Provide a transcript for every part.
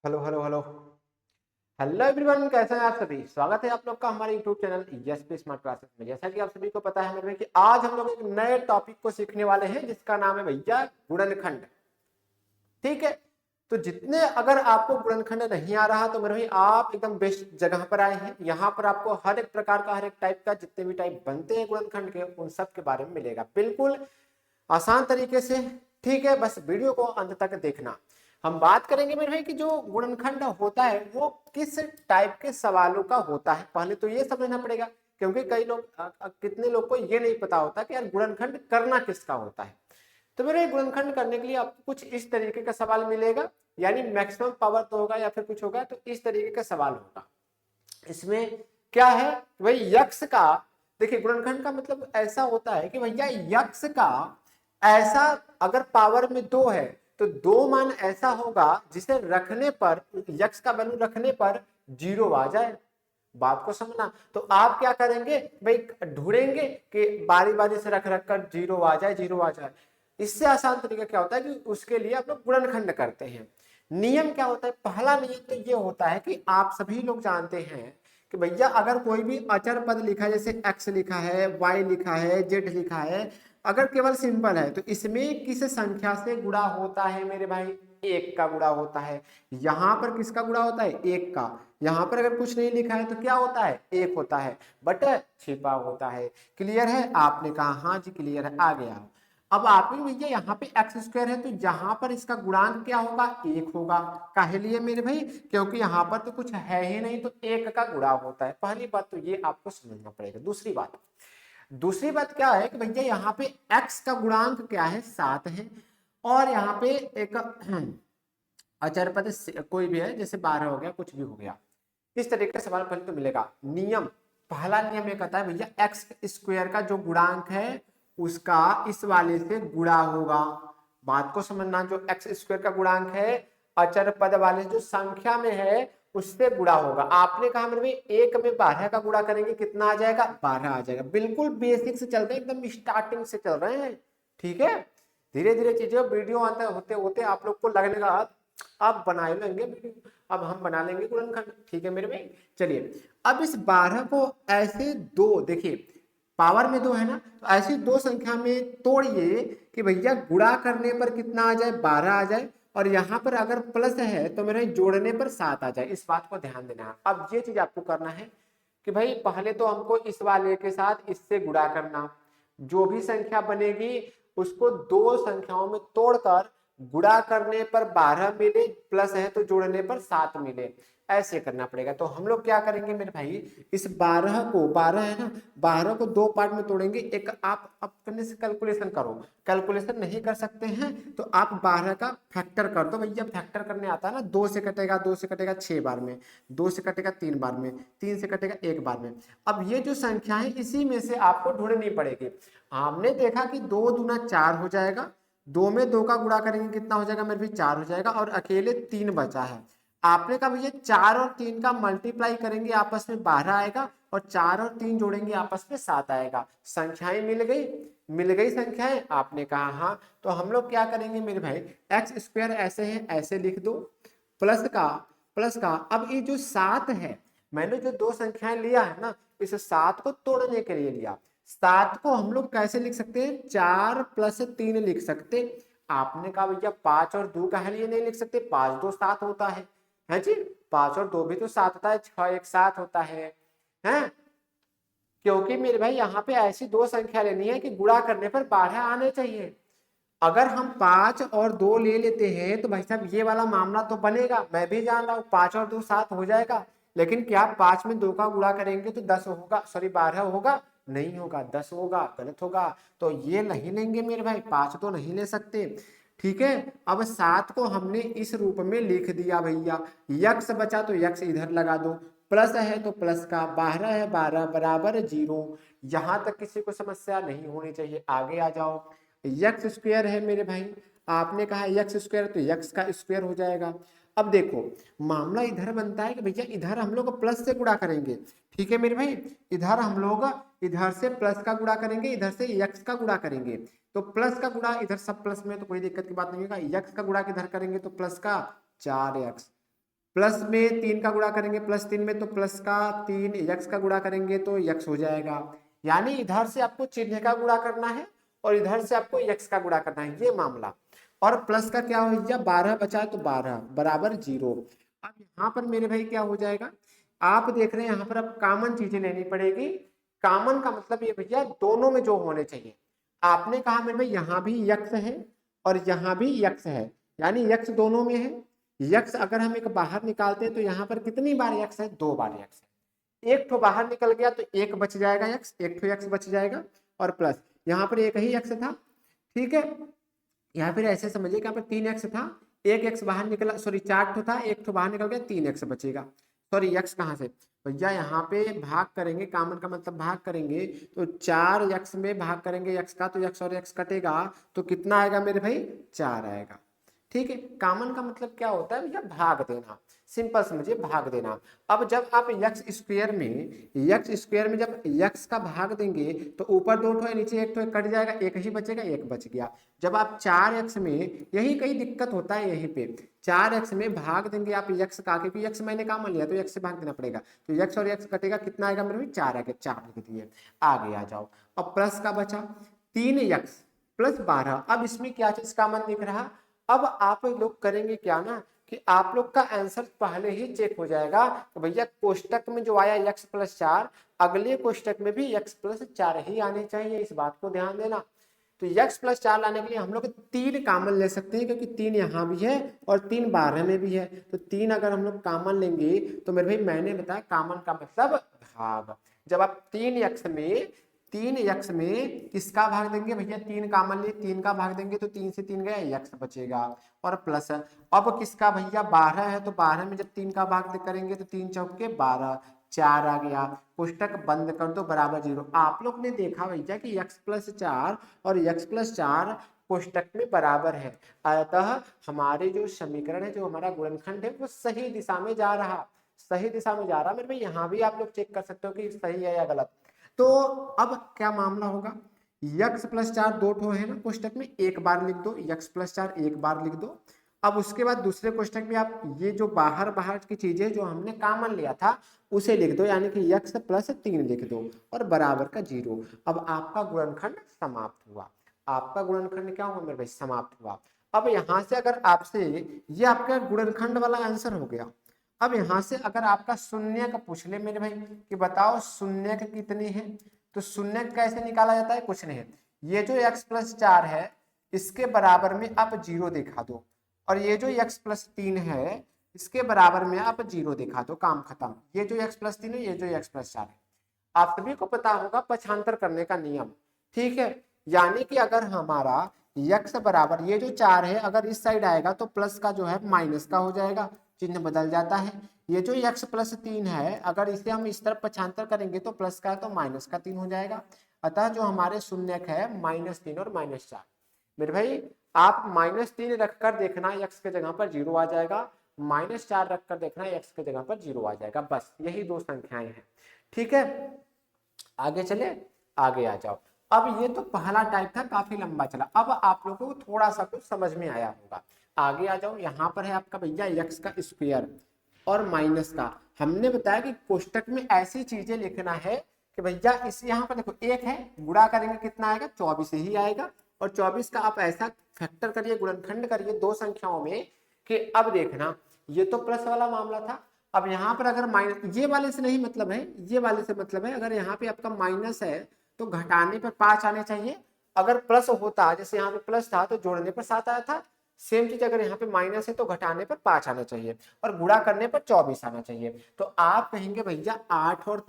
Hello hello hello hello everyone, कैसे हैं आप सभी। स्वागत है आप लोग का हमारे YouTube channel SP smart classes में। जैसा कि आप सभी को पता है मेरे भाई कि आज हम लोग एक नए टॉपिक को सीखने वाले हैं जिसका नाम है भैया गुणनखंड। ठीक है, तो जितने अगर आपको गुणनखंड नहीं आ रहा तो मेरे भाई आप एकदम बेस्ट जगह पर आए हैं। यहाँ पर आपको हर एक प्रकार का हर एक टाइप का जितने भी टाइप बनते हैं गुणनखंड के उन सब के बारे में मिलेगा, बिल्कुल आसान तरीके से। ठीक है, बस वीडियो को अंत तक देखना। हम बात करेंगे मेरे भाई कि जो गुणनखंड होता है वो किस टाइप के सवालों का होता है। पहले तो ये समझना पड़ेगा, क्योंकि कई लोग कितने लोग को ये नहीं पता होता कि यार गुणनखंड करना किसका होता है। तो मेरे गुणनखंड करने के लिए आपको कुछ इस तरीके का सवाल मिलेगा, यानी मैक्सिमम पावर तो होगा या फिर कुछ होगा, तो इस तरीके का सवाल होगा। इसमें क्या है भाई, यक्ष का, देखिए गुणनखंड का मतलब ऐसा होता है कि भैया यक्ष का ऐसा अगर पावर में 2 है तो 2 मान ऐसा होगा जिसे रखने पर, यक्ष का वैल्यू रखने पर 0 आ जाए। बात को समझना। तो आप क्या करेंगे भाई, ढूंढेंगे कि बारी बारी से रख रख कर 0 आ जाए, 0 आ जाए। इससे आसान तरीका क्या होता है कि उसके लिए आप लोग गुणनखंड करते हैं। नियम क्या होता है, पहला नियम तो ये होता है कि आप सभी लोग जानते हैं कि भैया अगर कोई भी अचर पद लिखा है, जैसे x लिखा है, y लिखा है, z लिखा है, अगर केवल सिंपल है तो इसमें किस संख्या से गुणा होता है मेरे भाई, 1 का गुणा होता है। यहां पर किसका गुणा होता है, 1 का। यहां पर अगर कुछ नहीं लिखा है तो क्या होता है, 1 होता है, बट छिपा होता है। क्लियर है, आपने कहा हाँ जी क्लियर है, आ गया। अब आप ही भैया यहाँ पे एक्स स्क्वायर है तो यहाँ पर इसका गुणांक क्या होगा, 1 होगा। काहे लिए मेरे भाई, क्योंकि यहाँ पर तो कुछ है ही नहीं तो 1 का गुणा होता है। पहली बात तो ये आपको समझना पड़ेगा। दूसरी बात क्या है कि भैया यहाँ पे x का गुणांक क्या है, 7 है। और यहाँ पे एक अचर पद कोई भी है, जैसे 12 हो गया, कुछ भी हो गया। इस तरीके का सवाल पहले तो मिलेगा। नियम, पहला नियम ये कहता है भैया एक्स स्क्वायर का जो गुणांक है उसका इस वाले से गुणा होगा। बात को समझना, जो एक्स स्क्वायर का गुणांक है अचर पद वाले जो संख्या में है उससे गुणा होगा। आपने कहा मेरे भाई 1 में 12 का गुणा करेंगे कितना आ जाएगा, 12 आ जाएगा। बिल्कुल बेसिक से चल रहे हैं, एकदम स्टार्टिंग से चल रहे हैं। ठीक है, धीरे धीरे चीजें वीडियो अंत होते होते आप लोग को लगने का अब बना लेंगे वीडियो, अब हम बना लेंगे गुणनखंड। ठीक है मेरे भाई, चलिए अब इस 12 को ऐसे दो, देखिए पावर में 2 है ना, तो ऐसी 2 संख्या में तोड़िए कि भैया गुणा करने पर कितना आ जाए, 12 आ जाए। और यहाँ पर अगर प्लस है तो मेरे जोड़ने पर 7 आ जाए। इस बात को ध्यान देना है। अब ये चीज आपको करना है कि भाई पहले तो हमको इस वाले के साथ इससे गुणा करना, जो भी संख्या बनेगी उसको 2 संख्याओं में तोड़कर गुणा करने पर 12 मिले, प्लस है तो जोड़ने पर 7 मिले, ऐसे करना पड़ेगा। तो हम लोग क्या करेंगे मेरे भाई, इस 12 को, 12 है ना, 12 को 2 पार्ट में तोड़ेंगे। एक आप अपने से कैलकुलेशन करो, कैलकुलेशन नहीं कर सकते हैं तो आप 12 का फैक्टर कर दो। भैया फैक्टर करने आता है ना, 2 से कटेगा, 2 से कटेगा 6 बार में, 2 से कटेगा 3 बार में, 3 से कटेगा 1 बार में। अब ये जो संख्या है इसी में से आपको ढूंढनी पड़ेगी। आपने देखा कि 2 दूना 4 हो जाएगा, 2 में 2 का गुणा करेंगे कितना हो जाएगा मेरे भी, 4 हो जाएगा, और अकेले 3 बचा है। आपने कहा भैया 4 और 3 का मल्टीप्लाई करेंगे आपस में 12 आएगा, और 4 और 3 जोड़ेंगे आपस में 7 आएगा। संख्याएं मिल गई संख्याएं, आपने कहा हाँ। तो हम लोग क्या करेंगे मेरे भाई, एक्स स्क्वायर ऐसे है ऐसे लिख दो, प्लस का, अब ये जो 7 है, मैंने जो 2 संख्याएं लिया है ना, इस 7 को तोड़ने के लिए लिया। 7 को हम लोग कैसे लिख सकते हैं, 4 + 3 लिख सकते। आपने कहा भैया 5 और 2 का लिए नहीं लिख सकते, 5 2 7 होता है जी, 5 और 2 भी तो 7 होता है, 6 1 7 होता है। क्योंकि मेरे भाई यहाँ पे ऐसी 2 संख्या लेनी है कि गुणा करने पर 12 आने चाहिए। अगर हम 5 और 2 ले लेते हैं तो भाई साहब ये वाला मामला तो बनेगा, मैं भी जान रहा हूँ 5 और 2 7 हो जाएगा, लेकिन क्या 5 में 2 का गुणा करेंगे तो 10 होगा, सॉरी 12 होगा, नहीं होगा, 10 होगा, गलत होगा। तो ये नहीं लेंगे मेरे भाई, 5 तो नहीं ले सकते। ठीक है, अब 7 को हमने इस रूप में लिख दिया भैया। यक्स बचा तो यक्स इधर लगा दो, प्लस है तो प्लस का, 12 है 12 बराबर 0। यहां तक किसी को समस्या नहीं होनी चाहिए, आगे आ जाओ। यक्स स्क्वायर है मेरे भाई, आपने कहा यक्स स्क्वायर तो यक्स का स्क्वायर हो जाएगा। अब देखो मामला इधर बनता है कि भैया इधर हम लोग प्लस से गुणा करेंगे। ठीक है मेरे भाई, इधर हम लोग इधर से प्लस का गुणा करेंगे, इधर से यक्स का गुणा करेंगे। तो प्लस का गुणा इधर सब प्लस में तो कोई दिक्कत की बात नहीं होगा, यक्स का गुणा किधर करेंगे तो प्लस का 4x, प्लस में 3 का गुणा करेंगे प्लस 3 में, तो प्लस का 3 यक्स का गुणा करेंगे तो यक्स हो जाएगा। यानी इधर से आपको चिन्ह का गुणा करना है और इधर से आपको यक्स का गुणा करना है, ये मामला। और प्लस का क्या हो गया, 12 बचा तो 12 बराबर 0। अब यहाँ पर मेरे भाई क्या हो जाएगा, आप देख रहे हैं यहाँ पर अब कॉमन चीजें लेनी पड़ेगी। कॉमन का मतलब ये भैया दोनों में जो होने चाहिए। आपने कहा मेरे भाई यहाँ भी यक्स है और यहाँ भी यक्स है, यानी यक्स दोनों में है। यक्स अगर हम एक बाहर निकालते हैं तो यहाँ पर कितनी बार यक्स है, 2 बार यक्स है। एक ठो बाहर निकल गया तो एक बच जाएगा यक्स, एक ठो यक्स बच जाएगा और प्लस यहाँ पर एक ही यक्स था, ठीक है। यहाँ फिर ऐसे समझिए कि यहाँ पर 3 एक्स था, एक एक्स बाहर निकला, सॉरी 4 ठो था, एक ठो बाहर निकल गया, 3 एक्स बचेगा। सॉरी यक्स कहाँ से भैया, यहाँ पे भाग करेंगे, कॉमन का मतलब भाग करेंगे, तो 4 यक्स में भाग करेंगे यक्स का, तो यक्स और यक्स कटेगा तो कितना आएगा मेरे भाई, 4 आएगा। ठीक है, कॉमन का मतलब क्या होता है भैया, भाग देना, सिंपल समझिए भाग देना। अब जब आप यक्स स्क्वायर में जब यक्स का भाग देंगे तो ऊपर 2 ठो है नीचे 1 ठो कट जाएगा, एक ही बचेगा, एक बच गया। जब आप 4x में, यही कई दिक्कत होता है यहीं पे, 4x में भाग देंगे आप यक्स का, क्योंकि यक्स मैंने कॉमन लिया तो यक्स से भाग देना पड़ेगा, तो यक्स और यक्स कटेगा, कितना आएगा मेरे भी 4 आएगा, 4 लिख दिए। आगे आ जाओ, अब प्लस का बचा 3x प्लस 12। अब इसमें क्या चीज कॉमन दिख रहा, अब आप लोग करेंगे क्या ना कि आप लोग का आंसर पहले ही चेक हो जाएगा, तो भैया कोष्टक में जो आया x प्लस 4, अगले कोष्टक में भी x प्लस 4 ही आने चाहिए, इस बात को ध्यान देना। तो x प्लस 4 लाने के लिए हम लोग 3 कॉमन ले सकते हैं, क्योंकि 3 यहाँ भी है और 3 12 में भी है, तो 3 अगर हम लोग कॉमन लेंगे तो मेरे भाई मैंने बताया कॉमन का मतलब भाग। जब आप 3 में किसका भाग देंगे भैया, 3 कॉमन लिए, 3 का भाग देंगे तो 3 से 3 गया, यक्स बचेगा और प्लस। अब किसका भैया 12 है, तो 12 में जब 3 का भाग करेंगे तो 3 चौके 12, 4 आ गया, पुस्तक बंद कर दो बराबर 0। आप लोग ने देखा भैया कि x प्लस 4 और x प्लस 4 पुस्तक में बराबर है, अतः हमारे जो समीकरण है, जो हमारा गुणनखंड है, वो सही दिशा में जा रहा, सही दिशा में जा रहा। मेरे भाई यहाँ भी आप लोग चेक कर सकते हो कि सही है या गलत। तो अब क्या मामला होगा, यक्स प्लस 4 2 ठो है ना कोष्टक में, एक बार लिख दो, यक्स प्लस 4 एक बार लिख दो। अब उसके बाद दूसरे कोष्टक में आप ये जो बाहर बाहर की चीजें जो हमने कॉमन लिया था उसे लिख दो, यानी कि यक्स प्लस 3 लिख दो और बराबर का 0। अब आपका गुणनखंड समाप्त हुआ, आपका गुणनखंड क्या हुआ मेरे भाई, समाप्त हुआ। अब यहां से अगर आपसे, ये आपका गुणनखंड वाला आंसर हो गया। अब यहां से अगर आपका शून्य का पूछ ले मेरे भाई कि बताओ शून्य का कितने हैं, तो शून्य कैसे निकाला जाता है, कुछ नहीं है, ये जो x प्लस 4 है इसके बराबर में आप 0 दिखा दो, और ये जो x प्लस 3 है इसके बराबर में आप 0 दिखा दो, काम खत्म। ये जो x प्लस 3 है, ये जो x प्लस 4 है, आप सभी को पता होगा पक्षांतर करने का नियम, ठीक है। यानी कि अगर हमारा x बराबर ये जो 4 है अगर इस साइड आएगा तो प्लस का जो है माइनस का हो जाएगा, चिन्ह बदल जाता है। ये जो x प्लस 3 है अगर इसे हम इस तरफ पक्षांतर करेंगे तो प्लस का है तो माइनस का 3 हो जाएगा। अतः जो हमारे शून्यक है -3 और -4। मेरे भाई आप -3 रखकर देखना x के जगह पर 0 आ जाएगा, -4 रखकर देखना x के जगह पर 0 आ जाएगा, बस यही दो संख्याएं हैं, ठीक है। आगे चले, आगे आ जाओ। अब ये तो पहला टाइप था, काफी लंबा चला, अब आप लोगों को थोड़ा सा कुछ समझ में आया होगा। आगे आ जाओ, यहाँ पर है आपका भैया यक्स का स्क्वायर और माइनस का। हमने बताया कि कोष्टक में ऐसी चीजें लिखना है कि भैया इस यहाँ पर देखो एक है, गुणा करेंगे कितना आएगा, 24 ही आएगा, और 24 का आप ऐसा फैक्टर करिए, गुणनखंड करिए दो संख्याओं में कि अब देखना ये तो प्लस वाला मामला था। अब यहाँ पर अगर माइनस, ये वाले से नहीं मतलब है, ये वाले से मतलब है, अगर यहाँ पे आपका माइनस है तो घटाने पर 5 आने चाहिए, अगर प्लस होता जैसे यहाँ पे प्लस था तो जोड़ने पर 7 आया था, सेम चीज अगर यहाँ पे माइनस है तो घटाने पर 5 आना चाहिए और गुणा करने पर 24 आना चाहिए। तो आप कहेंगे भैया 8 और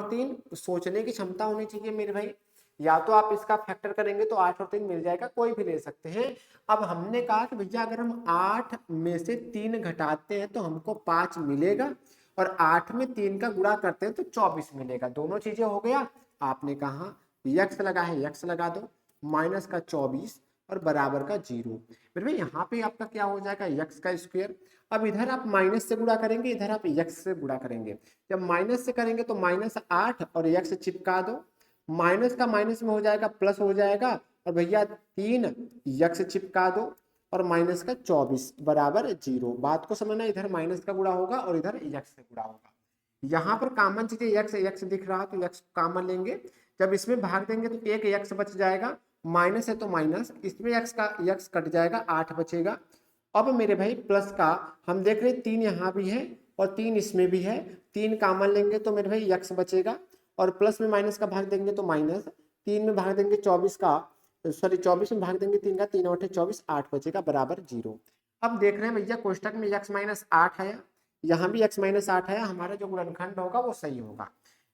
3 सोचने की क्षमता होनी चाहिए मेरे भाई, या तो आप इसका फैक्टर करेंगे तो 8 और 3 मिल जाएगा, कोई भी ले सकते हैं। अब हमने कहा कि भैया अगर हम 8 में से 3 घटाते हैं तो हमको 5 मिलेगा, और 8 में 3 का गुणा करते हैं तो 24 मिलेगा, दोनों चीजें हो गया। आपने कहा यक्स लगा है, यक्स लगा दो, माइनस का 24 और बराबर का 0। फिर भाई यहाँ पे आपका क्या हो जाएगा, यक्स का स्क्वायर। अब इधर आप माइनस से गुणा करेंगे, इधर आप यक्स से गुणा करेंगे। जब माइनस से करेंगे तो -8 और यक्स चिपका दो, माइनस का माइनस में हो जाएगा प्लस हो जाएगा, और भैया 3 यक्स चिपका दो, और माइनस का 24 बराबर 0। बात को समझना, इधर माइनस का गुणा होगा और इधर x से गुणा होगा। यहाँ पर कॉमन चीज x दिख रहा तो x कॉमन लेंगे। जब इसमें भाग देंगे तो एक x बच जाएगा, माइनस है तो माइनस, इसमें x कट जाएगा, 8 बचेगा। अब मेरे भाई प्लस का हम देख रहे हैं 3 यहाँ भी है और 3 इसमें भी है, 3 कॉमन लेंगे तो मेरे भाई x बचेगा और प्लस में माइनस का भाग देंगे तो माइनस, 3 में भाग देंगे 24 का, सॉरी 24 में भाग देंगे 3 का, 3 और 24, 8 बचेगा बराबर 0। अब देख रहे हैं भैया कोष्टक में x माइनस 8 आया, यहाँ भी x माइनस 8 आया, हमारा जो गुणनखंड होगा वो सही होगा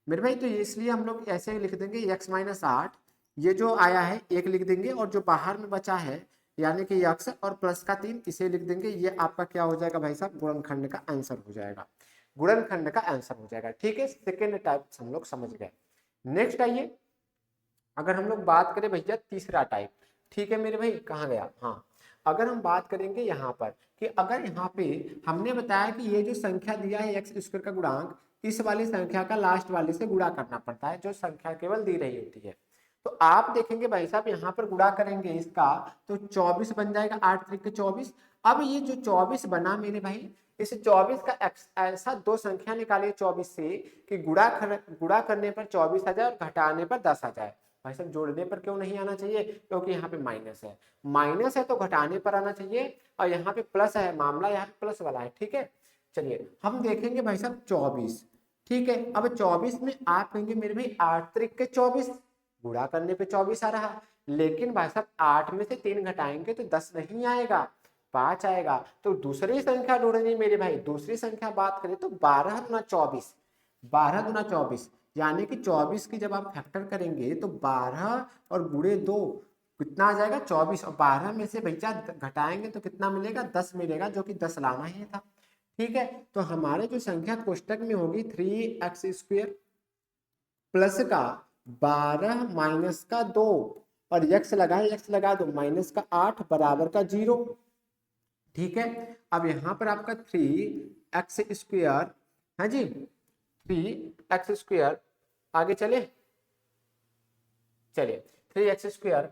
मेरे भाई। तो इसलिए हम लोग ऐसे लिख देंगे x माइनस 8, ये जो आया है 1 लिख देंगे और जो बाहर में बचा है यानी कि x और प्लस का 3 इसे लिख देंगे। ये आपका क्या हो जाएगा भाई साहब, गुणनखंड का आंसर हो जाएगा, गुणनखंड का आंसर हो जाएगा। ठीक है, सेकेंड टाइप हम लोग समझ गए। नेक्स्ट आइए, अगर हम लोग बात करें भैया तीसरा टाइप, ठीक है मेरे भाई, कहाँ गया, हाँ, अगर हम बात करेंगे यहाँ पर कि अगर यहाँ पे हमने बताया कि ये जो संख्या दिया है एक्स स्क्वायर का गुणांक, इस वाली संख्या का लास्ट वाले से गुणा करना पड़ता है, जो संख्या केवल दी रही होती है। तो आप देखेंगे भाई साहब यहाँ पर गुणा करेंगे इसका तो 24 बन जाएगा, 8 त्रिक 24। अब ये जो 24 बना मेरे भाई, इस 24 का ऐसा दो संख्या निकालिए 24 से कि गुणा करने पर 24 आ जाए और घटाने पर 10 आ जाए। भाई साहब जोड़ने पर क्यों नहीं आना चाहिए, क्योंकि यहाँ पे माइनस है तो घटाने पर आना चाहिए, और यहाँ पे प्लस है, मामला यहाँ पे प्लस वाला है। ठीक है, चलिए हम देखेंगे भाई साहब 24, ठीक है। अब 24 में आप कहेंगे मेरे भाई 8 त्रिक के 24, गुणा करने पे 24 आ रहा, लेकिन भाई साहब 8 में से 3 घटाएंगे तो 10 नहीं आएगा, 5 आएगा। तो दूसरी संख्या ढूंढनी मेरे भाई, दूसरी संख्या बात करें तो 12 दूना 24, 12 दूना 24, यानी कि 24 की जब आप फैक्टर करेंगे तो 12 और गुणे 2 कितना आ जाएगा 24, और 12 में से भैया घटाएंगे तो कितना मिलेगा, 10 मिलेगा, जो कि 10 लाना ही था। ठीक है, तो हमारे जो संख्या कोष्टक में होगी 3x² प्लस का 12 माइनस का 2 और x लगा दो माइनस का 8 बराबर का 0। ठीक है, अब यहाँ पर आपका 3x², हाँ जी 3x², आगे चलिए 3x²।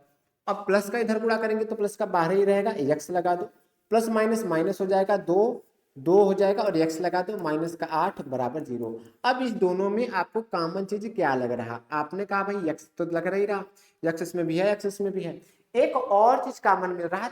अब प्लस का इधर गुणा करेंगे तो प्लस का 12 ही रहेगा, x लगा दो, प्लस माइनस माइनस हो जाएगा 2 हो जाएगा और x लगा दो, माइनस का 8 बराबर 0। अब इस दोनों में आपको कॉमन चीज क्या लग रहा, आपने कहा भाई x तो लग रही रहा, x इसमें भी है, x इसमें भी है, एक और चीज कॉमन मिल रहा है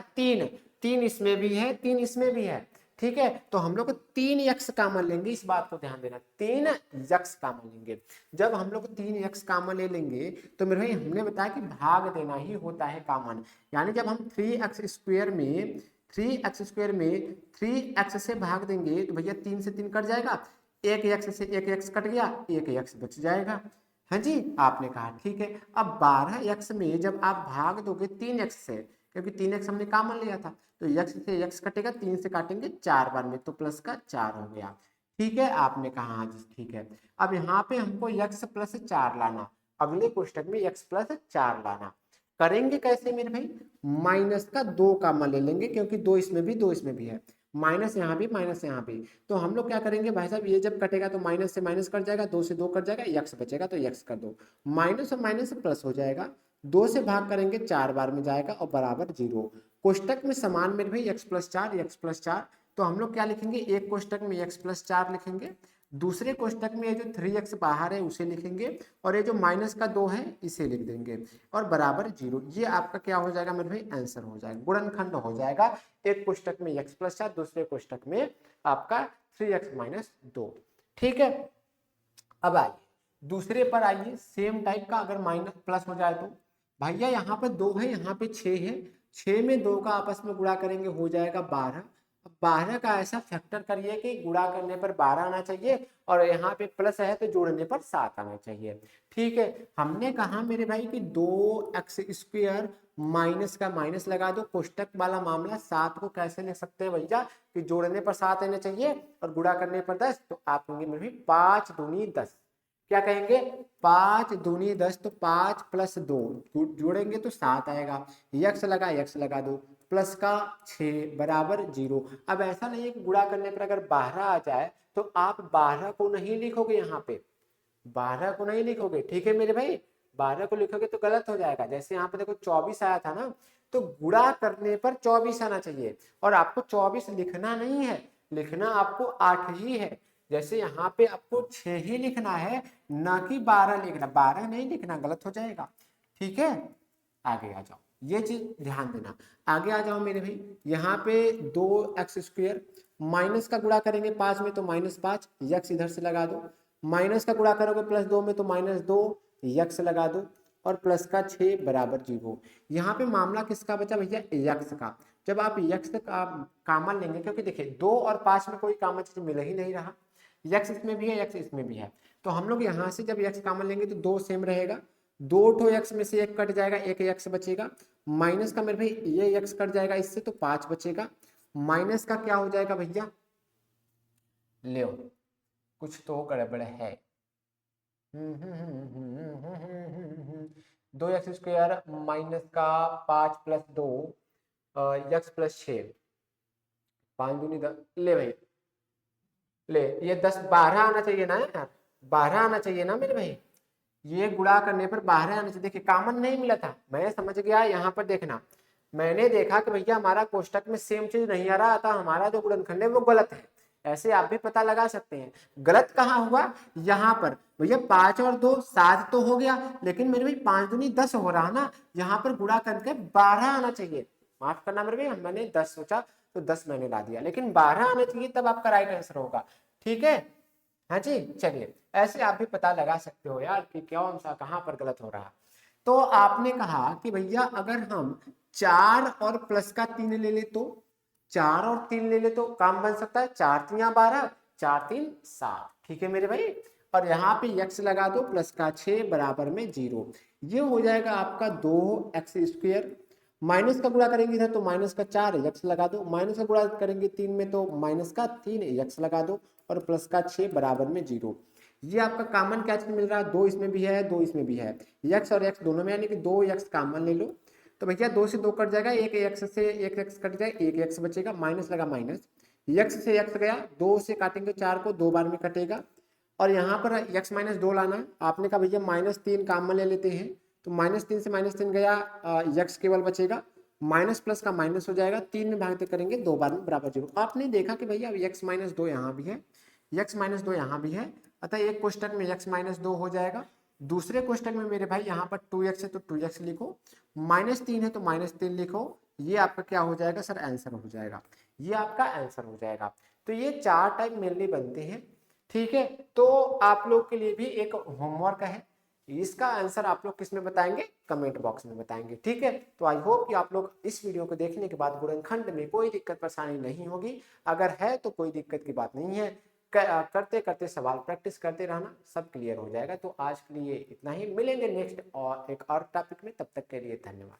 3 इसमें भी है, 3 इसमें भी है। ठीक है, तो हम लोग 3x कॉमन लेंगे, इस बात को ध्यान देना, 3x कॉमन लेंगे। जब हम लोग 3x कॉमन ले लेंगे तो मेरे भाई हमने बताया कि भाग देना ही होता है कॉमन, यानी जब हम 3x² में 3x से भाग देंगे तो भैया 3 से 3 कट जाएगा, एक x से एक x कट गया, एक x बच जाएगा। हाँ जी, आपने कहा ठीक है। अब 12x में जब आप भाग दोगे 3x से, क्योंकि 3x हमने कॉमन लिया था, तो x से x कटेगा, 3 से काटेंगे 4 बार में, तो प्लस का 4 हो गया। ठीक है, आपने कहा हाँ जी ठीक है। अब यहाँ पे हमको x प्लस 4 लाना, अगले कोष्टक में x प्लस 4 लाना, करेंगे कैसे मेरे भाई, माइनस का 2 कॉमन ले लेंगे, क्योंकि 2 इसमें भी 2 इसमें भी है, माइनस यहाँ भी माइनस यहाँ भी। तो हम लोग क्या करेंगे भाई साहब, ये जब कटेगा तो माइनस से माइनस कट जाएगा, 2 से 2 कट जाएगा, x बचेगा तो x कर दो, माइनस और माइनस प्लस हो जाएगा, 2 से भाग करेंगे 4 बार में जाएगा और बराबर 0। कोष्टक में समान मेरे भाई x प्लस 4, तो हम लोग क्या लिखेंगे, एक कोष्टक में x प्लस 4 लिखेंगे, दूसरे कोष्टक में ये जो 3x बाहर है उसे लिखेंगे, और ये जो माइनस का 2 है इसे लिख देंगे, और बराबर 0। ये आपका क्या हो जाएगा मेरे भाई, आंसर हो जाएगा, गुणनखंड हो जाएगा। एक कोष्टक में x प्लस 4, दूसरे कोष्टक में आपका 3x माइनस 2। ठीक है, अब आइए दूसरे पर आइए, सेम टाइप का अगर माइनस प्लस हो जाए तो भैया यहाँ पर 2 है, यहाँ पे 6 है, 6 में 2 का आपस में गुणा करेंगे हो जाएगा 12। अब 12 का ऐसा फैक्टर करिए कि गुणा करने पर 12 आना चाहिए, और यहाँ पे प्लस है तो जोड़ने पर 7 आना चाहिए। ठीक है, हमने कहा मेरे भाई कि 2x² माइनस का माइनस लगा दो, कोष्टक वाला मामला। 7 को कैसे लिख सकते हैं भैया, कि जोड़ने पर 7 आना चाहिए और गुणा करने पर 10, तो आप कहेंगे मेरे भाई 5 दूनी 10, क्या कहेंगे 5 दूनी 10, तो 5 प्लस 2 जोड़ेंगे तो 7 आएगा, यक्स लगा दो, प्लस का 6 बराबर 0। अब ऐसा नहीं है कि गुणा करने पर अगर 12 आ जाए तो आप 12 को नहीं लिखोगे, यहाँ पे 12 को नहीं लिखोगे, ठीक है मेरे भाई, 12 को लिखोगे तो गलत हो जाएगा। जैसे यहाँ पे देखो 24 आया था ना, तो गुणा करने पर 24 आना चाहिए, और आपको 24 लिखना नहीं है, लिखना आपको 8 ही है। जैसे यहाँ पे आपको 6 ही लिखना है, ना कि 12 लिखना, 12 नहीं लिखना, गलत हो जाएगा। ठीक है, आगे आ जाओ, ये चीज ध्यान देना। आगे आ जाओ मेरे भाई, यहाँ पे 2x² माइनस का गुणा करेंगे 5 में तो -5, यक्स इधर से लगा दो, माइनस का गुणा करोगे +2 में तो -2, यक्स लगा दो, और प्लस का 6 बराबर 0। यहाँ पे मामला किसका बचा भैया, यक्स का। जब आप यक्स का कॉमन लेंगे, क्योंकि देखिए 2 और 5 में कोई कॉमन चीज मिल ही नहीं रहा, यक्स इसमें भी है, यक्स इसमें भी है, तो हम लोग यहाँ से जब यक्स कॉमन लेंगे तो 2 सेम रहेगा, 2 ठो यक्स में से 1 कट जाएगा, 1 यक्स बचेगा, माइनस का मेरे भाई ये यक्स कट जाएगा इससे, तो 5 बचेगा, माइनस का क्या हो जाएगा भैया, ले कुछ तो गड़बड़ है, 2x² माइनस का 5 + 2 यक्स + 6, 5 दूनी 10, ले भाई ले, ये 10 12 आना चाहिए ना यार, 12 आना चाहिए ना मेरे भाई, ये गुणा करने पर 12 आना चाहिए। देखिए कॉमन नहीं मिला था, मैं समझ गया, यहाँ पर देखना, मैंने देखा कि भैया हमारा कोष्टक में सेम चीज नहीं आ रहा था, हमारा जो गुणनखंड है वो गलत है। ऐसे आप भी पता लगा सकते हैं। गलत कहाँ हुआ, यहाँ पर भैया 5 और 2 7 तो हो गया, लेकिन मेरे भाई 5 दूनी 10 हो रहा ना, यहाँ पर गुणा करके 12 आना चाहिए। माफ करना मेरे भाई, मैंने 10 सोचा तो 10 मैंने ला दिया, लेकिन 12 आना चाहिए, तब आपका राइट आंसर होगा। ठीक है, हाँ जी, चलिए ऐसे आप भी पता लगा सकते हो यार कि कौन सा कहाँ पर गलत हो रहा। तो आपने कहा कि भैया अगर हम 4 और प्लस का 3 ले ले तो, 4 और 3 ले ले तो काम बन सकता है, 4 3 12, 4 3 7। ठीक है मेरे भाई, और यहाँ पे x लगा दो, प्लस का 6 बराबर में 0, ये हो जाएगा आपका 2x², माइनस का गुणा करेंगे इधर तो माइनस का 4 यक्स लगा दो, माइनस का गुणा करेंगे 3 में तो माइनस का 3 यक्स लगा दो, और प्लस का 6 बराबर में 0। ये आपका कॉमन क्या चीज मिल रहा है, 2 इसमें भी है, 2 इसमें भी है, यक्स और यक्स दोनों में, यानी कि 2 यक्स कॉमन ले लो, तो भैया 2 से 2 कट जाएगा, 1 यक्स से 1 यक्स कट जाएगा, 1 यक्स बचेगा, माइनस लगा माइनस, यक्स से यक्स गया, 2 से काटेंगे 4 को, 2 बार में कटेगा, और यहाँ पर यक्स -2 लाना है, आपने कहा भैया -3 कॉमन ले लेते हैं, तो -3 से -3 गया, यक्स केवल बचेगा, माइनस प्लस का माइनस हो जाएगा, 3 में भागते करेंगे 2 बार में बराबर 0। आपने देखा कि भैया यक्स -2 यहाँ भी है, यक्स -2 यहाँ भी है, अतः एक कोष्टक में यक्स -2 हो जाएगा, दूसरे कोष्टक में मेरे भाई यहाँ पर 2x है तो 2x लिखो, -3 है तो -3 लिखो, ये आपका क्या हो जाएगा सर, आंसर हो जाएगा, ये आपका आंसर हो जाएगा। तो ये 4 टाइप मेनली बनते हैं। ठीक है, तो आप लोग के लिए भी एक होमवर्क है, इसका आंसर आप लोग किस में बताएंगे, कमेंट बॉक्स में बताएंगे। ठीक है, तो आई होप कि आप लोग इस वीडियो को देखने के बाद गुणनखंड में कोई दिक्कत परेशानी नहीं होगी, अगर है तो कोई दिक्कत की बात नहीं है, करते करते सवाल प्रैक्टिस करते रहना, सब क्लियर हो जाएगा। तो आज के लिए इतना ही, मिलेंगे नेक्स्ट और एक और टॉपिक में, तब तक के लिए धन्यवाद।